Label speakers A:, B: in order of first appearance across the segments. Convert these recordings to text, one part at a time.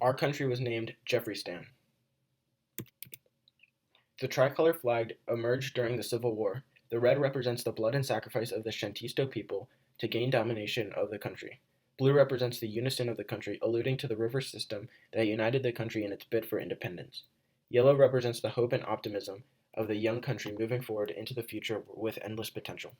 A: Our country was named Jeffreystan. The tricolor flag emerged during the Civil War. The red represents the blood and sacrifice of the Shantisto people to gain domination of the country. Blue represents the unison of the country, alluding to the river system that united the country in its bid for independence. Yellow represents the hope and optimism of the young country moving forward into the future with endless potential.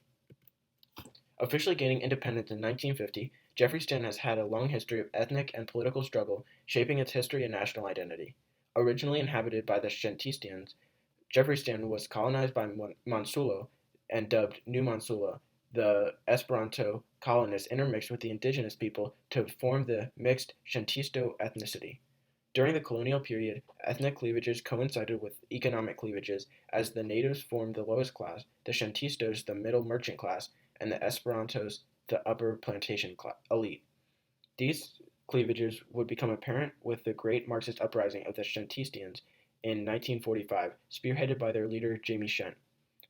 A: Officially gaining independence in 1950, Jeffreystan has had a long history of ethnic and political struggle shaping its history and national identity. Originally inhabited by the Shantistians, Jeffreystan was colonized by Mansulo and dubbed New Mansula. The Esperanto colonists intermixed with the indigenous people to form the mixed Shantisto ethnicity. During the colonial period, ethnic cleavages coincided with economic cleavages, as the natives formed the lowest class, the Shantistos the middle merchant class, and the Esperantos the upper plantation elite. These cleavages would become apparent with the great Marxist uprising of the Shantistians in 1945, spearheaded by their leader Jamie Shent.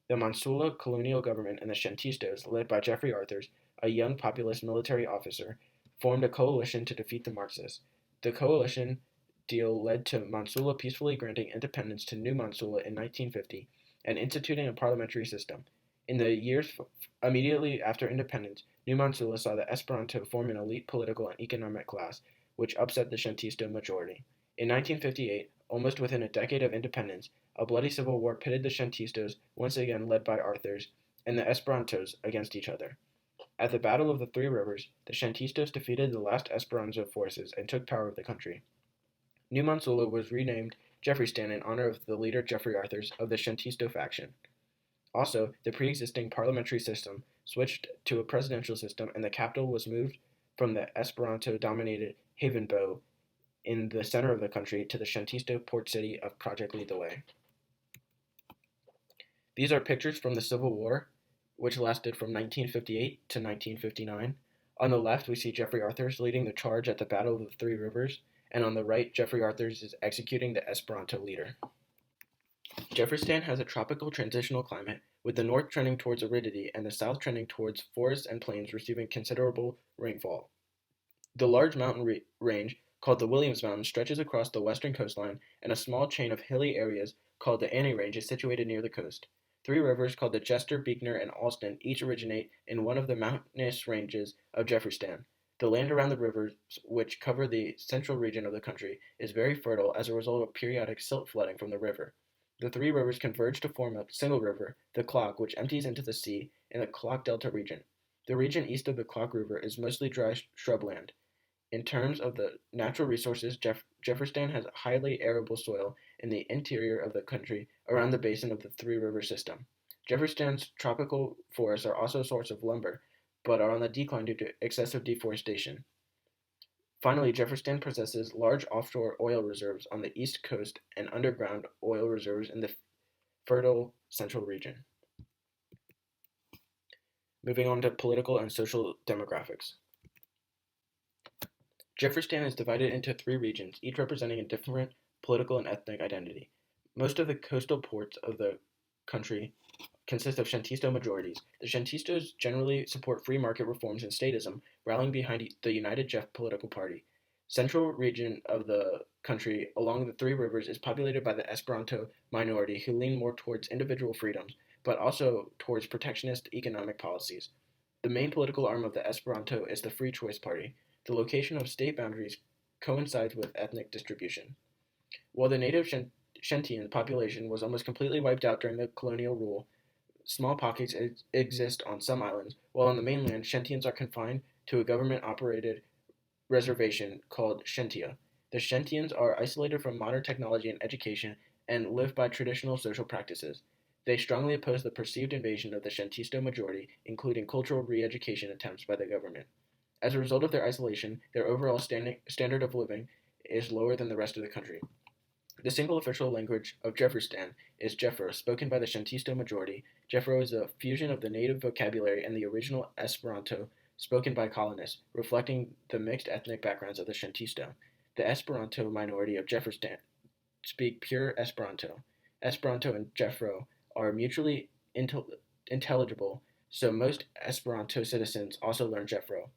A: The Mansula colonial government and the Shantistos, led by Jeffrey Arthurs, a young populist military officer, formed a coalition to defeat the Marxists. The coalition deal led to Mansula peacefully granting independence to New Mansula in 1950 and instituting a parliamentary system. In the years immediately after independence, New Mansula saw the Esperanto form an elite political and economic class, which upset the Shantisto majority. In 1958, almost within a decade of independence, a bloody civil war pitted the Shantistos, once again led by Arthurs, and the Esperantos against each other. At the Battle of the Three Rivers, the Shantistos defeated the last Esperanto forces and took power of the country. New Mansula was renamed Jeffreystan in honor of the leader Jeffrey Arthurs of the Shantisto faction. Also, the pre-existing parliamentary system switched to a presidential system, and the capital was moved from the Esperanto-dominated Havenbo in the center of the country to the Shantisto port city of Project Lead the Way. These are pictures from the Civil War, which lasted from 1958 to 1959. On the left, we see Jeffrey Arthurs leading the charge at the Battle of the Three Rivers, and on the right, Jeffrey Arthurs is executing the Esperanto leader. Jeffreystan has a tropical transitional climate, with the north trending towards aridity and the south trending towards forests and plains receiving considerable rainfall. The large mountain range, called the Williams Mountains, stretches across the western coastline, and a small chain of hilly areas called the Annie Range is situated near the coast. Three rivers called the Chester, Beekner, and Alston each originate in one of the mountainous ranges of Jeffreystan. The land around the rivers, which cover the central region of the country, is very fertile as a result of periodic silt flooding from the river. The three rivers converge to form a single river, the Clock, which empties into the sea in the Clock Delta region. The region east of the Clock River is mostly dry shrubland. In terms of the natural resources, Jeffreystan has highly arable soil in the interior of the country around the basin of the Three River system. Jeffreystan's tropical forests are also a source of lumber, but are on the decline due to excessive deforestation. Finally, Jeffreystan possesses large offshore oil reserves on the east coast and underground oil reserves in the fertile central region. Moving on to political and social demographics. Jeffreystan is divided into three regions, each representing a different political and ethnic identity. Most of the coastal ports of the country consist of Shantisto majorities. The Shantistos generally support free market reforms and statism, rallying behind the United Jeff political party. Central region of the country along the Three Rivers is populated by the Esperanto minority, who lean more towards individual freedoms, but also towards protectionist economic policies. The main political arm of the Esperanto is the Free Choice Party. The location of state boundaries coincides with ethnic distribution. While the native Shantian population was almost completely wiped out during the colonial rule, small pockets exist on some islands, while on the mainland, Shantians are confined to a government-operated reservation called Shentia. The Shantians are isolated from modern technology and education and live by traditional social practices. They strongly oppose the perceived invasion of the Shantisto majority, including cultural re-education attempts by the government. As a result of their isolation, their overall standard of living is lower than the rest of the country. The single official language of Jeffreystan is Jeffro, spoken by the Shantisto majority. Jeffro is a fusion of the native vocabulary and the original Esperanto, spoken by colonists, reflecting the mixed ethnic backgrounds of the Shantisto. The Esperanto minority of Jeffreystan speak pure Esperanto. Esperanto and Jeffro are mutually intelligible, so most Esperanto citizens also learn Jeffro.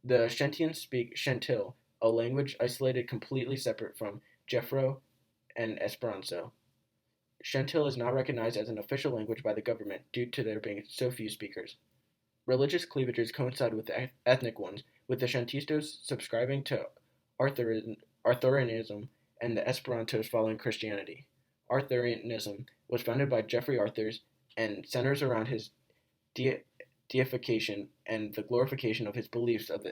A: The Shantians speak Shantil, a language isolated completely separate from Jeffro and Esperanto. Shentil is not recognized as an official language by the government due to there being so few speakers. Religious cleavages coincide with ethnic ones, with the Shantistos subscribing to Arthurianism and the Esperantos following Christianity. Arthurianism was founded by Jeffrey Arthurs and centers around his deification and the glorification of his beliefs of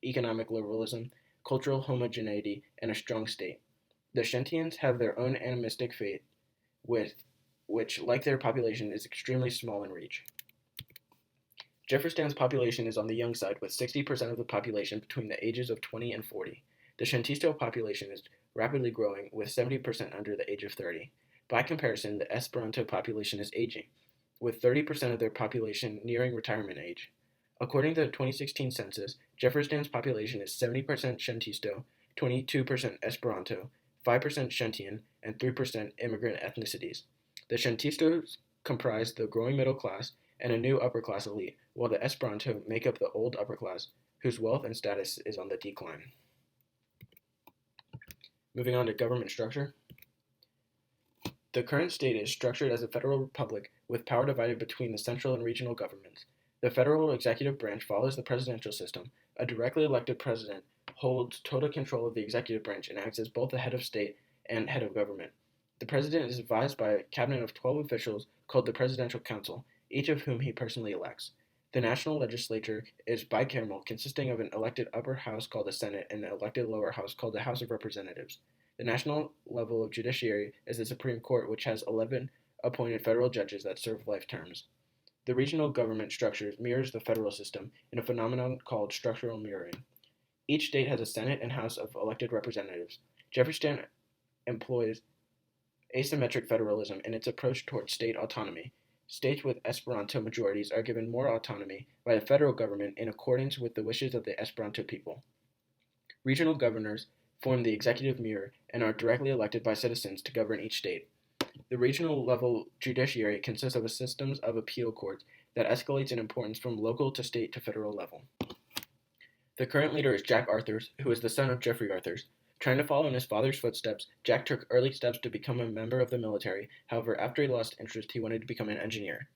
A: economic liberalism, cultural homogeneity, and a strong state. The Shantians have their own animistic faith, with which, like their population, is extremely small in reach. Jeffreystan's population is on the young side, with 60% of the population between the ages of 20 and 40. The Shantisto population is rapidly growing, with 70% under the age of 30. By comparison, the Esperanto population is aging, with 30% of their population nearing retirement age. According to the 2016 census, Jeffreystan's population is 70% Shantisto, 22% Esperanto, 5% Shantian, and 3% immigrant ethnicities. The Shantistos comprise the growing middle class and a new upper class elite, while the Esperanto make up the old upper class, whose wealth and status is on the decline. Moving on to government structure. The current state is structured as a federal republic with power divided between the central and regional governments. The federal executive branch follows the presidential system. A directly elected president holds total control of the executive branch and acts as both the head of state and head of government. The president is advised by a cabinet of 12 officials called the Presidential Council, each of whom he personally elects. The national legislature is bicameral, consisting of an elected upper house called the Senate and an elected lower house called the House of Representatives. The national level of judiciary is the Supreme Court, which has 11 appointed federal judges that serve life terms. The regional government structure mirrors the federal system in a phenomenon called structural mirroring. Each state has a Senate and House of elected representatives. Jeffreystan employs asymmetric federalism in its approach towards state autonomy. States with Esperanto majorities are given more autonomy by the federal government in accordance with the wishes of the Esperanto people. Regional governors form the executive mirror and are directly elected by citizens to govern each state. The regional level judiciary consists of a system of appeal courts that escalates in importance from local to state to federal level. The current leader is Jack Arthurs, who is the son of Jeffrey Arthurs. Trying to follow in his father's footsteps, Jack took early steps to become a member of the military. However, after he lost interest, he wanted to become an engineer.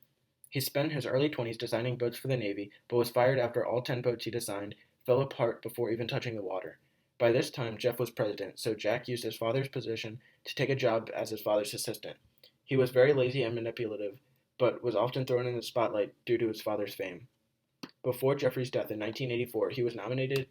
A: He spent his early 20s designing boats for the Navy, but was fired after all 10 boats he designed fell apart before even touching the water. By this time, Jeff was president, so Jack used his father's position to take a job as his father's assistant. He was very lazy and manipulative, but was often thrown in the spotlight due to his father's fame. Before Jeffrey's death in 1984, he was nominated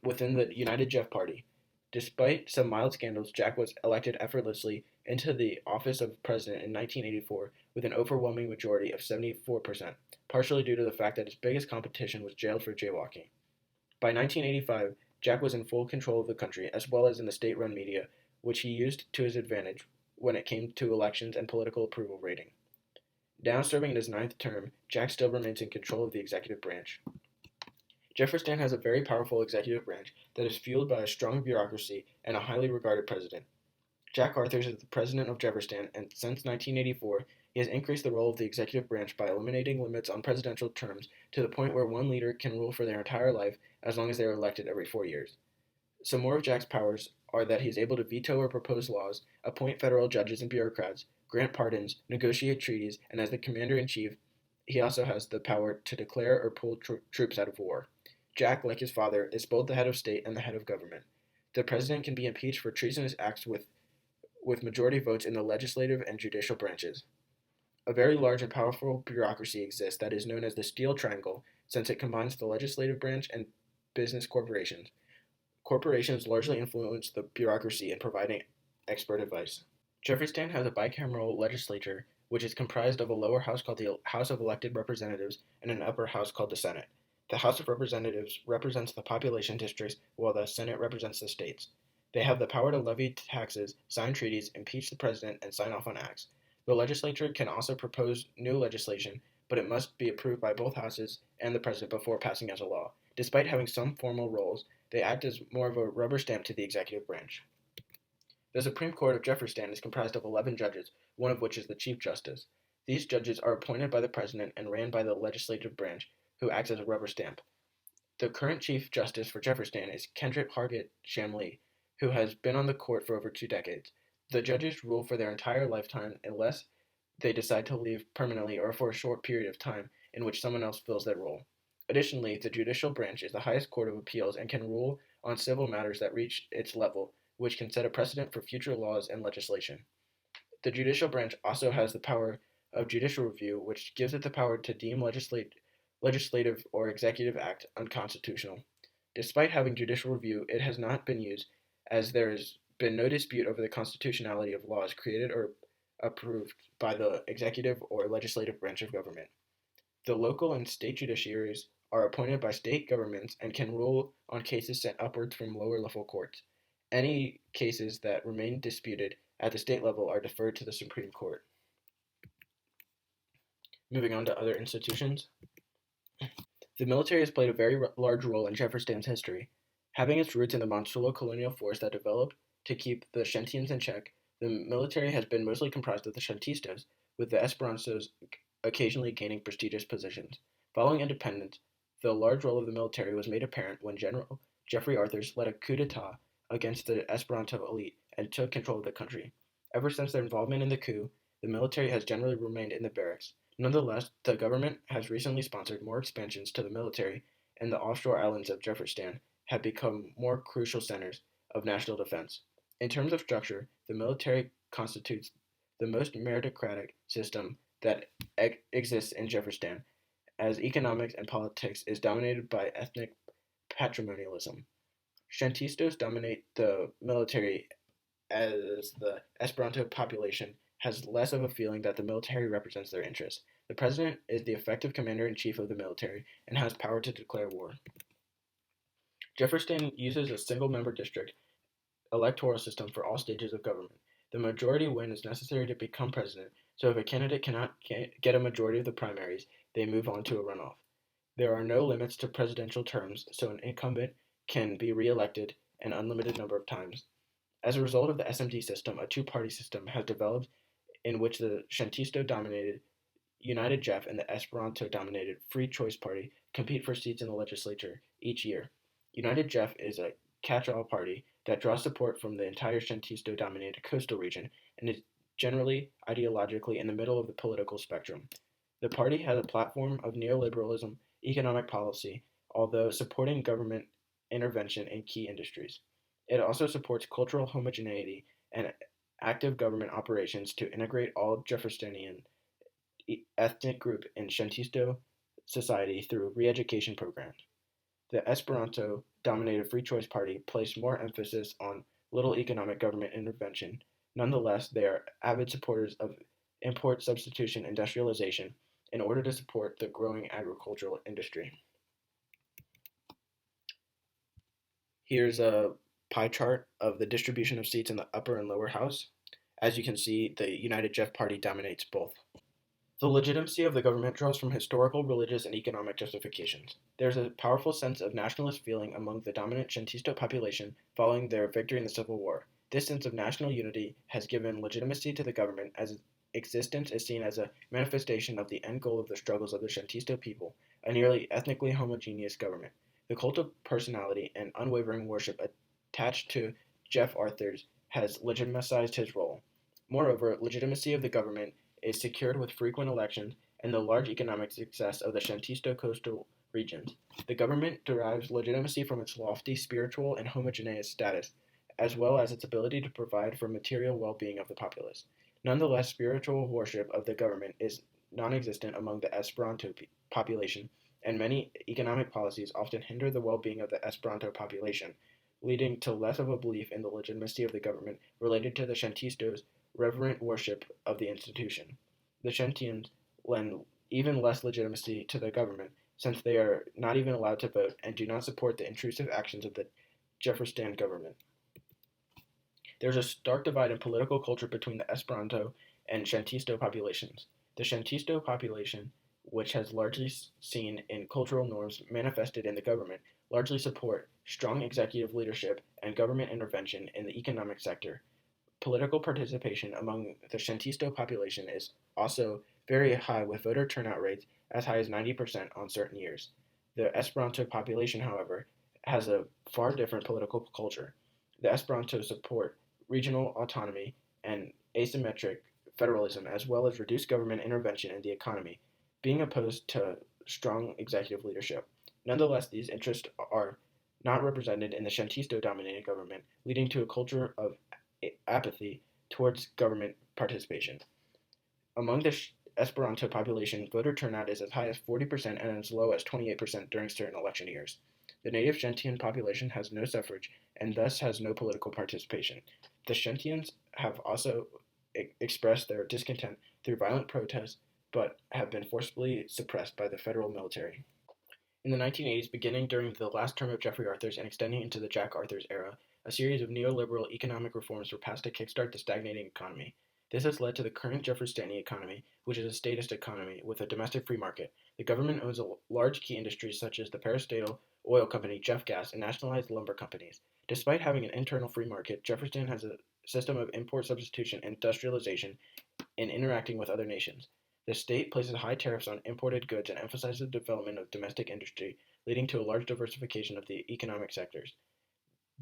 A: within the United Jeff Party. Despite some mild scandals, Jack was elected effortlessly into the office of president in 1984 with an overwhelming majority of 74%, partially due to the fact that his biggest competition was jailed for jaywalking. By 1985, Jack was in full control of the country, as well as in the state-run media, which he used to his advantage when it came to elections and political approval rating. Now serving in his 9th term, Jack still remains in control of the executive branch. Jeffreystan has a very powerful executive branch that is fueled by a strong bureaucracy and a highly regarded president. Jack Arthurs is the president of Jeffreystan, and since 1984, he has increased the role of the executive branch by eliminating limits on presidential terms to the point where one leader can rule for their entire life as long as they are elected every 4 years. Some more of Jack's powers are that he is able to veto or propose laws, appoint federal judges and bureaucrats, grant pardons, negotiate treaties, and as the commander-in-chief, he also has the power to declare or pull troops out of war. Jack, like his father, is both the head of state and the head of government. The president can be impeached for treasonous acts with majority votes in the legislative and judicial branches. A very large and powerful bureaucracy exists that is known as the Steel Triangle, since it combines the legislative branch and business corporations. Corporations largely influence the bureaucracy in providing expert advice. Jeffreystan has a bicameral legislature, which is comprised of a lower house called the House of Elected Representatives and an upper house called the Senate. The House of Representatives represents the population districts, while the Senate represents the states. They have the power to levy taxes, sign treaties, impeach the president, and sign off on acts. The legislature can also propose new legislation, but it must be approved by both houses and the president before passing as a law. Despite having some formal roles, they act as more of a rubber stamp to the executive branch. The Supreme Court of Jeffreystan is comprised of 11 judges, one of which is the Chief Justice. These judges are appointed by the president and ran by the legislative branch, who acts as a rubber stamp. The current Chief Justice for Jeffreystan is Kendrick Hargett Shamley, who has been on the court for over 2 decades. The judges rule for their entire lifetime unless they decide to leave permanently or for a short period of time in which someone else fills that role. Additionally, the judicial branch is the highest court of appeals and can rule on civil matters that reach its level, which can set a precedent for future laws and legislation. The judicial branch also has the power of judicial review, which gives it the power to deem legislative or executive act unconstitutional. Despite having judicial review, it has not been used, as there has been no dispute over the constitutionality of laws created or approved by the executive or legislative branch of government. The local and state judiciaries are appointed by state governments and can rule on cases sent upwards from lower level courts. Any cases that remain disputed at the state level are deferred to the Supreme Court. Moving on to other institutions. The military has played a very large role in Jeffreystan's history. Having its roots in the Montsuelo colonial force that developed to keep the Shantians in check, the military has been mostly comprised of the Shantistas, with the Esperantos occasionally gaining prestigious positions. Following independence, the large role of the military was made apparent when General Jeffrey Arthurs led a coup d'etat against the Esperanto elite and took control of the country. Ever since their involvement in the coup, the military has generally remained in the barracks. Nonetheless, the government has recently sponsored more expansions to the military, and the offshore islands of Jeffreystan have become more crucial centers of national defense. In terms of structure, the military constitutes the most meritocratic system that exists in Jeffreystan, as economics and politics is dominated by ethnic patrimonialism. Shantistos dominate the military, as the Esperanto population has less of a feeling that the military represents their interests. The president is the effective commander-in-chief of the military and has power to declare war. Jeffreystan uses a single-member district electoral system for all stages of government. The majority win is necessary to become president, so if a candidate cannot get a majority of the primaries, they move on to a runoff. There are no limits to presidential terms, so an incumbent can be re-elected an unlimited number of times. As a result of the SMD system, a two-party system has developed in which the Shantisto-dominated United Jeff and the Esperanto-dominated Free Choice Party compete for seats in the legislature each year. United Jeff is a catch-all party that draws support from the entire Shantisto-dominated coastal region and is generally ideologically in the middle of the political spectrum. The party has a platform of neoliberalism economic policy, although supporting government intervention in key industries. It also supports cultural homogeneity and active government operations to integrate all Jeffersonian ethnic group in Shantisto society through re-education programs. The Esperanto-dominated Free Choice Party placed more emphasis on little economic government intervention. Nonetheless, they are avid supporters of import substitution industrialization in order to support the growing agricultural industry. Here's a pie chart of the distribution of seats in the upper and lower house. As you can see, the United Jeff Party dominates both. The legitimacy of the government draws from historical, religious, and economic justifications. There is a powerful sense of nationalist feeling among the dominant Shantisto population following their victory in the Civil War. This sense of national unity has given legitimacy to the government, as its existence is seen as a manifestation of the end goal of the struggles of the Shantisto people, a nearly ethnically homogeneous government. The cult of personality and unwavering worship attached to Jeff Arthurs has legitimized his role. Moreover, legitimacy of the government is secured with frequent elections and the large economic success of the Shantisto coastal regions. The government derives legitimacy from its lofty spiritual and homogeneous status, as well as its ability to provide for material well-being of the populace. Nonetheless, spiritual worship of the government is non-existent among the Esperanto population, and many economic policies often hinder the well-being of the Esperanto population, leading to less of a belief in the legitimacy of the government related to the Shantistos' reverent worship of the institution. The Shantians lend even less legitimacy to the government, since they are not even allowed to vote and do not support the intrusive actions of the Jeffreystan government. There is a stark divide in political culture between the Esperanto and Shantisto populations. The Shantisto population, which has largely seen in cultural norms manifested in the government, largely support strong executive leadership and government intervention in the economic sector. Political participation among the Shantisto population is also very high, with voter turnout rates as high as 90% on certain years. The Esperanto population, however, has a far different political culture. The Esperanto support regional autonomy and asymmetric federalism, as well as reduced government intervention in the economy, being opposed to strong executive leadership. Nonetheless, these interests are not represented in the Shantisto dominated government, leading to a culture of apathy towards government participation. Among the Esperanto population, voter turnout is as high as 40% and as low as 28% during certain election years. The native Shantian population has no suffrage and thus has no political participation. The Shantians have also expressed their discontent through violent protests but have been forcibly suppressed by the federal military. In the 1980s, beginning during the last term of Jeffrey Arthur's and extending into the Jack Arthur's era, a series of neoliberal economic reforms were passed to kickstart the stagnating economy. This has led to the current Jeffreystani economy, which is a statist economy with a domestic free market. The government owns large key industries such as the parastatal oil company Jeff Gas and nationalized lumber companies. Despite having an internal free market, Jeffreystan has a system of import substitution and industrialization in interacting with other nations. The state places high tariffs on imported goods and emphasizes the development of domestic industry, leading to a large diversification of the economic sectors.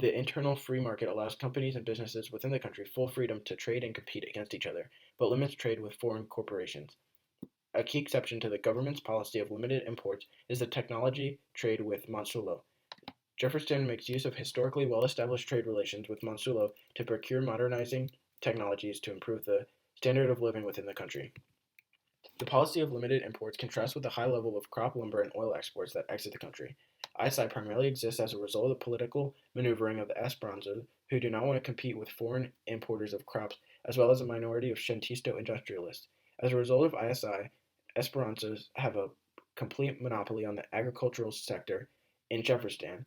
A: The internal free market allows companies and businesses within the country full freedom to trade and compete against each other, but limits trade with foreign corporations. A key exception to the government's policy of limited imports is the technology trade with Monsulo. Jefferson makes use of historically well-established trade relations with Monsulo to procure modernizing technologies to improve the standard of living within the country. The policy of limited imports contrasts with the high level of crop lumber and oil exports that exit the country. ISI primarily exists as a result of the political maneuvering of the Esperanzas, who do not want to compete with foreign importers of crops, as well as a minority of Shantisto industrialists. As a result of ISI, Esperanzas have a complete monopoly on the agricultural sector in Jeffreystan,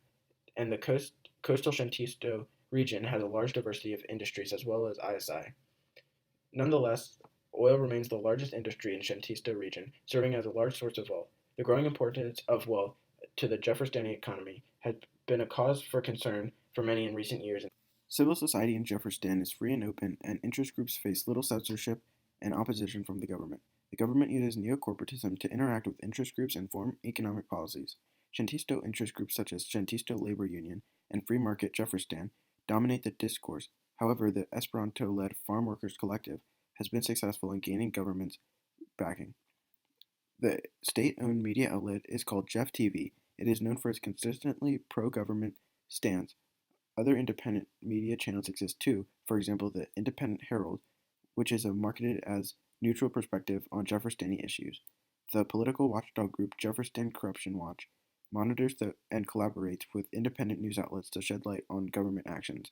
A: and the coastal Shantisto region has a large diversity of industries as well as ISI. Nonetheless, oil remains the largest industry in Shantisto region, serving as a large source of wealth. The growing importance of wealth to the Jeffersonian economy has been a cause for concern for many in recent years. Civil society in Jefferston is free and open, and interest groups face little censorship and opposition from the government. The government uses neocorporatism to interact with interest groups and form economic policies. Shantisto interest groups such as Shantisto Labor Union and Free Market Jefferston dominate the discourse. However, the Esperanto-led Farm Workers Collective has been successful in gaining government's backing. The state-owned media outlet is called Jeff TV. It is known for its consistently pro-government stance. Other independent media channels exist too, for example the Independent Herald, which is marketed as neutral perspective on Jeffersonian issues. The political watchdog group Jefferson Corruption Watch monitors and collaborates with independent news outlets to shed light on government actions.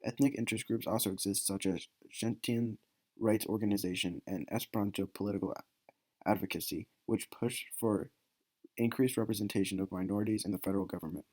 A: Ethnic interest groups also exist, such as Shantian Rights Organization and Esperanto Political Advocacy, which push for increased representation of minorities in the federal government.